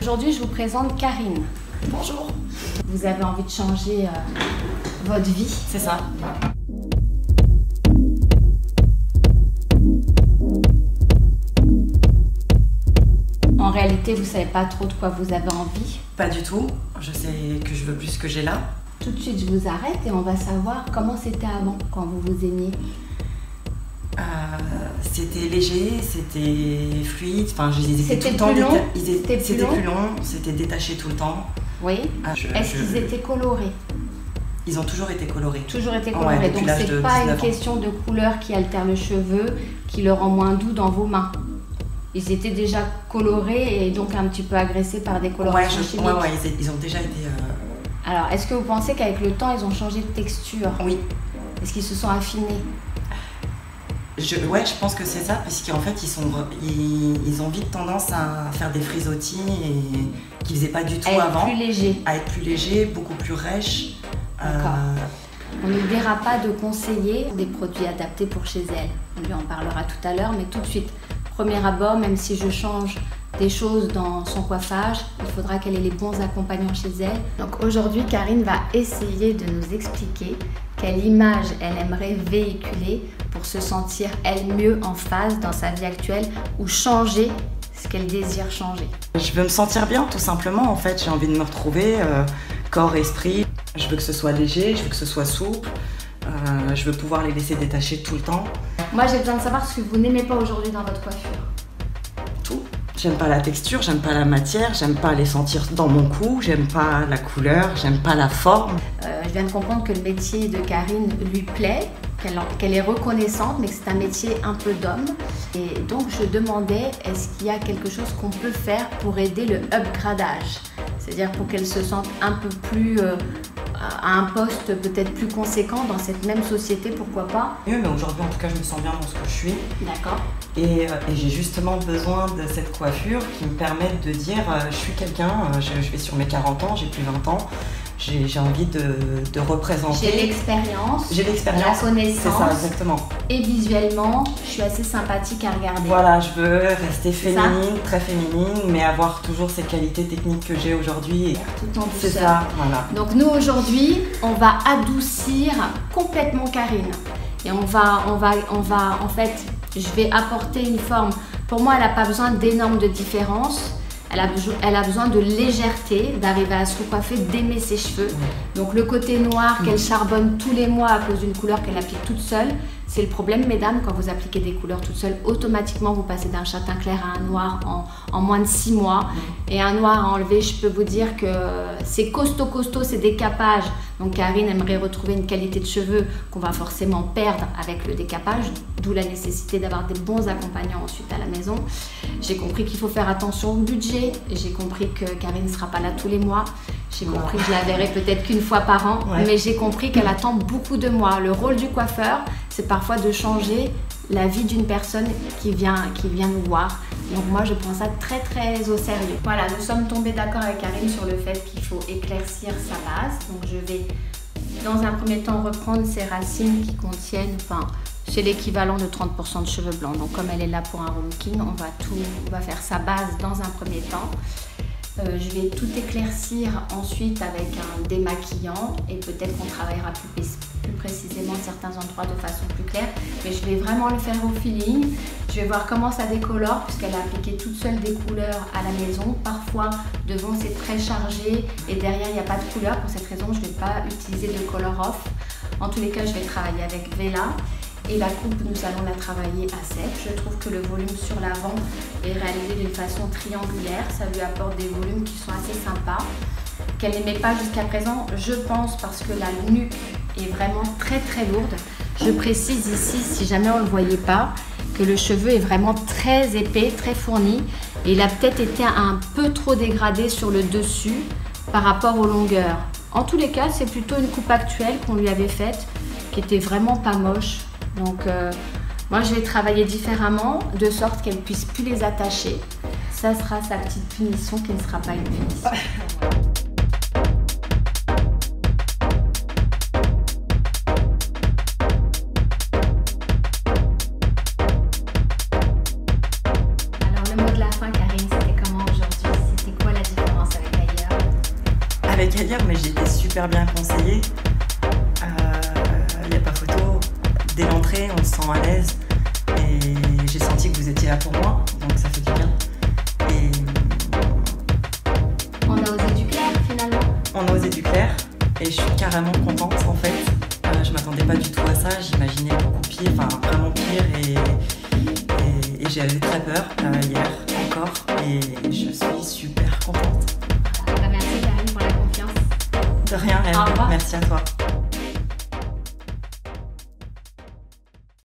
Aujourd'hui, je vous présente Karine. Bonjour. Vous avez envie de changer votre vie. C'est ça. En réalité, vous ne savez pas trop de quoi vous avez envie. Pas du tout. Je sais que je veux plus que j'ai là. Tout de suite, je vous arrête et on va savoir comment c'était avant, quand vous vous aimiez. C'était léger, c'était fluide. Enfin, je les étais tout le temps. C'était plus long, c'était détaché tout le temps. Oui. Est-ce qu'ils étaient colorés? Ils ont toujours été colorés. Toujours été colorés. Ouais, donc c'est pas une question de couleur qui altère le cheveu, qui le rend moins doux dans vos mains. Ils étaient déjà colorés et donc un petit peu agressés par des colorations chimiques. Ouais, ils ont déjà été... Alors, est-ce que vous pensez qu'avec le temps, ils ont changé de texture? Oui. Est-ce qu'ils se sont affinés? Ouais, je pense que c'est ça, parce qu'en fait, ils ont vite tendance à faire des frisottis et qu'ils faisaient pas du tout avant. À être plus léger. À être plus léger, beaucoup plus rêche. D'accord. On n'oubliera pas de conseiller des produits adaptés pour chez elle. On lui en parlera tout à l'heure, mais tout de suite, premier abord, même si je change des choses dans son coiffage, il faudra qu'elle ait les bons accompagnants chez elle. Donc aujourd'hui, Karine va essayer de nous expliquer quelle image elle aimerait véhiculer pour se sentir elle mieux en phase dans sa vie actuelle ou changer ce qu'elle désire changer. Je veux me sentir bien tout simplement en fait, j'ai envie de me retrouver corps, esprit. Je veux que ce soit léger, je veux que ce soit souple, je veux pouvoir les laisser détacher tout le temps. Moi j'ai besoin de savoir ce que vous n'aimez pas aujourd'hui dans votre coiffure. Tout. J'aime pas la texture, j'aime pas la matière, j'aime pas les sentir dans mon cou, j'aime pas la couleur, j'aime pas la forme. Je viens de comprendre que le métier de Karine lui plaît, qu'elle est reconnaissante, mais que c'est un métier un peu d'homme. Et donc je demandais, est-ce qu'il y a quelque chose qu'on peut faire pour aider le upgradage? C'est-à-dire pour qu'elle se sente un peu plus à un poste peut-être plus conséquent dans cette même société, pourquoi pas? Mais aujourd'hui en tout cas je me sens bien dans ce que je suis. D'accord. Et j'ai justement besoin de cette coiffure qui me permette de dire je suis quelqu'un, je vais sur mes 40 ans, j'ai plus 20 ans, j'ai envie de représenter. J'ai l'expérience. J'ai l'expérience. La connaissance. C'est ça, exactement. Et visuellement, je suis assez sympathique à regarder. Voilà, je veux rester féminine, très féminine, mais avoir toujours ces qualités techniques que j'ai aujourd'hui. Tout en douceur. C'est ça, voilà. Donc nous aujourd'hui, on va adoucir complètement Karine. Et on va en fait, je vais apporter une forme. Pour moi, elle n'a pas besoin d'énormes de différences. Elle a besoin de légèreté, d'arriver à se recoiffer, d'aimer ses cheveux. Donc le côté noir qu'elle charbonne tous les mois à cause d'une couleur qu'elle applique toute seule, c'est le problème, mesdames, quand vous appliquez des couleurs toute seule, automatiquement vous passez d'un châtain clair à un noir en moins de 6 mois. Et un noir à enlever, je peux vous dire que c'est costaud, c'est décapage. Donc Karine aimerait retrouver une qualité de cheveux qu'on va forcément perdre avec le décapage, d'où la nécessité d'avoir des bons accompagnants ensuite à la maison. J'ai compris qu'il faut faire attention au budget, j'ai compris que Karine ne sera pas là tous les mois, j'ai compris que je la verrai peut-être qu'une fois par an, mais j'ai compris qu'elle attend beaucoup de moi. Le rôle du coiffeur, c'est parfois de changer la vie d'une personne qui vient nous voir. Donc moi je prends ça très au sérieux. Voilà, nous sommes tombés d'accord avec Karine sur le fait qu'il faut éclaircir sa base. Donc je vais dans un premier temps reprendre ces racines qui contiennent, c'est l'équivalent de 30% de cheveux blancs. Donc comme elle est là pour un relooking, on va faire sa base dans un premier temps. Je vais tout éclaircir ensuite avec un démaquillant et peut-être qu'on travaillera plus précisément certains endroits de façon plus claire, mais je vais vraiment le faire au feeling. Je vais voir comment ça décolore puisqu'elle a appliqué toute seule des couleurs à la maison. Parfois devant c'est très chargé et derrière il n'y a pas de couleur. Pour cette raison je ne vais pas utiliser de color off. En tous les cas je vais travailler avec Vela. Et la coupe, nous allons la travailler à sec. Je trouve que le volume sur l'avant est réalisé d'une façon triangulaire. Ça lui apporte des volumes qui sont assez sympas, qu'elle n'aimait pas jusqu'à présent, je pense, parce que la nuque est vraiment très lourde. Je précise ici, si jamais on ne le voyait pas, que le cheveu est vraiment très épais, très fourni. Et il a peut-être été un peu trop dégradé sur le dessus par rapport aux longueurs. En tous les cas, c'est plutôt une coupe actuelle qu'on lui avait faite, qui était vraiment pas moche. Donc moi je vais travailler différemment de sorte qu'elle puisse plus les attacher. Ça sera sa petite punition qui ne sera pas une punition. Alors le mot de la fin, Karine, c'était comment aujourd'hui? C'était quoi la différence? avec elle hier, mais j'ai été super bien conseillée. Il n'y a pas photo. Dès l'entrée, on se sent à l'aise. Et j'ai senti que vous étiez là pour moi, donc ça fait du bien. Et on a osé du clair finalement. On a osé du clair et je suis carrément contente en fait. Je m'attendais pas du tout à ça, j'imaginais beaucoup pire, enfin vraiment pire et j'avais très peur hier encore et je suis super contente. Merci Karine pour la confiance. De rien, Au revoir. merci à toi.